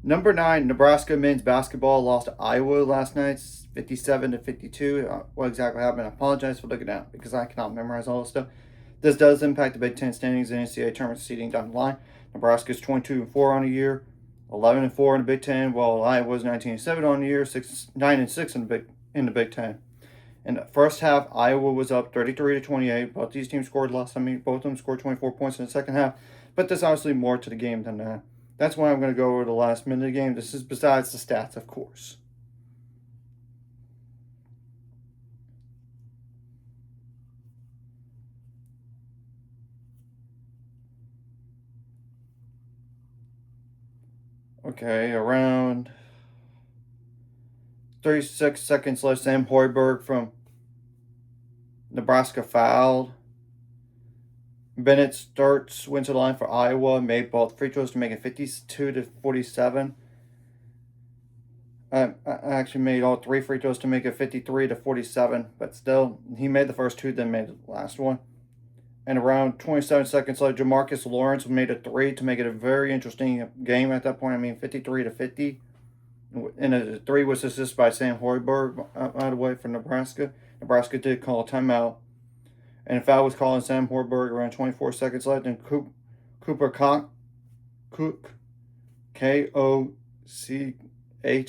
Number 9, Nebraska men's basketball lost to Iowa last night, 57-52. What exactly happened? I apologize for looking at because I cannot memorize all this stuff. This does impact the Big Ten standings and NCAA tournament seeding down the line. Nebraska's 22-4 on the year, 11-4 in the Big Ten, while Iowa's 19-7 on the year, 9-6 in the Big Ten. In the first half, Iowa was up 33-28. Both these teams scored less. Both of them scored 24 points in the second half. But there's obviously more to the game than that. That's why I'm going to go over the last minute of the game. This is besides the stats, of course. Okay, around 36 seconds left. Sam Hoiberg from Nebraska fouled. Bennett starts, went to the line for Iowa, made both free throws to make it 52-47. I actually made all 3 free throws to make it 53-47, but still, he made the first 2, then made the last one. And around 27 seconds left, Jamarcus Lawrence made a 3 to make it a very interesting game at that point. 53-50. And a 3 was assisted by Sam Hoiberg, out of the way, for Nebraska. Nebraska did call a timeout. And a foul was called on Sam Hoiberg around 24 seconds left. And Cooper Cook, K-O-C-H,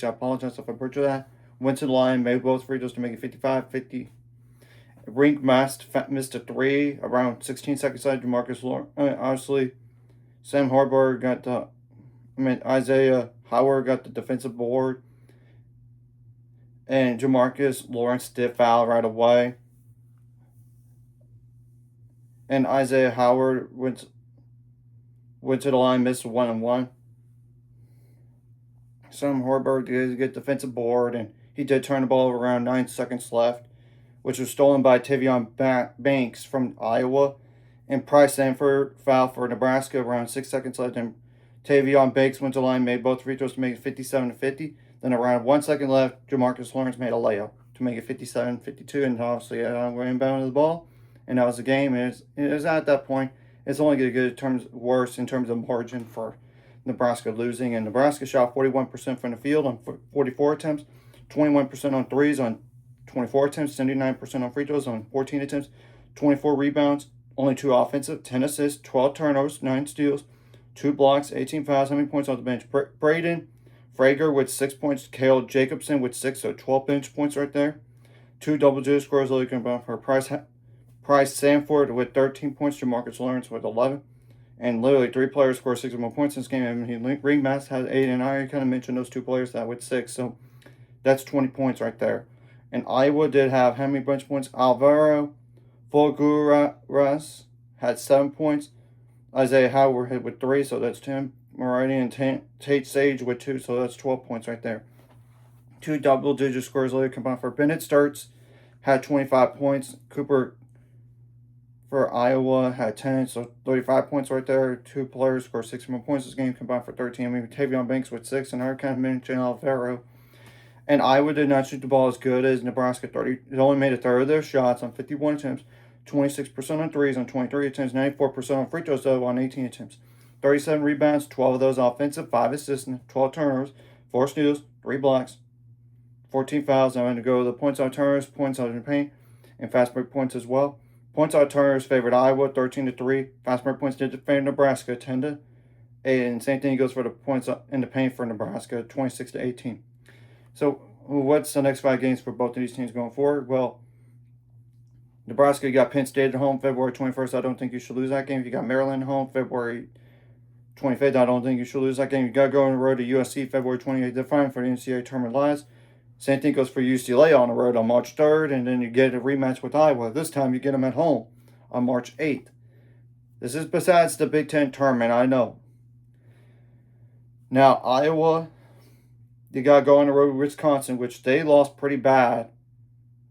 I apologize if I butchered that, went to the line, made both free throws to make it 55-50. Rink missed a 3 around 16 seconds left. Jamarcus Lawrence, obviously, Sam Hoiberg got Isaiah Howard got the defensive board. And Jamarcus Lawrence did foul right away. And Isaiah Howard went to the line, missed 1-1. Sam Hoiberg did get defensive board, and he did turn the ball around 9 seconds left, which was stolen by Tavion Banks from Iowa. And Price Sanford fouled for Nebraska around 6 seconds left, and Tavion Banks went to the line, made both free throws to make it 57-50. Then around 1 second left, Jamarcus Lawrence made a layup to make it 57-52, and obviously inbounded the ball. And that was the game. It was at that point, it's only going to get worse in terms of margin for Nebraska losing. And Nebraska shot 41% from the field on 44 attempts, 21% on threes on 24 attempts, 79% on free throws on 14 attempts, 24 rebounds, only 2 offensive, 10 assists, 12 turnovers, 9 steals, 2 blocks, 18 fouls. How many points off the bench? Braden Frager with 6 points, Cale Jacobson with 6, so 12 bench points right there. 2 double-digit scores looking for Price Sanford with 13 points, Jamarcus Lawrence with 11. And literally 3 players scored 6 or more points in this game. Ringmaster had 8, and I kind of mentioned those 2 players that with 6. So that's 20 points right there. And Iowa did have how many bench points? Alvaro Fulguras had 7 points. Isaiah Howard hit with 3, so that's 10. Alrighty, and Tate Sage with 2, so that's 12 points right there. 2 double-digit scores later combined for Bennett starts, had 25 points. Cooper for Iowa had 10, so 35 points right there. 2 players scored 6 more points this game combined for 13. Tavion Banks with 6, and I kind of mentioned Alvaro. And Iowa did not shoot the ball as good as Nebraska. It only made a third of their shots on 51 attempts, 26% on threes on 23 attempts, 94% on free throws though on 18 attempts. 37 rebounds, 12 of those offensive, 5 assists, 12 turnovers, 4 steals, 3 blocks, 14 fouls. I'm going to go to the points on turnovers, points on the paint, and fast break points as well. Points on turnovers favored Iowa 13-3. Fast break points did favor Nebraska 10-8. And same thing goes for the points in the paint for Nebraska 26-18. So what's the next 5 games for both of these teams going forward? Well, Nebraska, you got Penn State at home February 21st. I don't think you should lose that game. You got Maryland at home February 25th. I don't think you should lose that game. You got to go on the road to USC February 28th. They're fighting for the NCAA tournament lives. Same thing goes for UCLA on the road on March 3rd, and then you get a rematch with Iowa. This time you get them at home on March 8th. This is besides the Big Ten tournament, I know. Now, Iowa, you got to go on the road with Wisconsin, which they lost pretty bad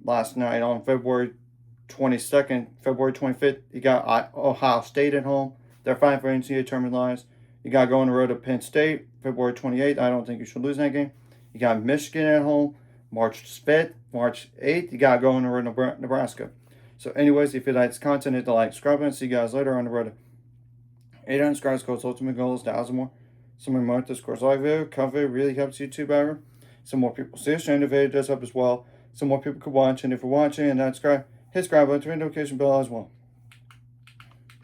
last night on February 22nd. February 25th, you got Ohio State at home. They're fighting for NCAA tournament lives. You got to go on the road to Penn State February 28th. I don't think you should lose that game. You got Michigan at home March 5th, March 8th. You got to go on the road to Nebraska. So anyways, if you like this content, hit the like, subscribe, and see you guys later on the road to 800 subscribers, Coach Ultimate Goals, 1,000 more. some more the scores like video, comment really helps YouTube better. Some more people see us, and the video does help as well. Some more people could watch, and if you're watching and not subscribe, hit subscribe button, turn the notification bell as well.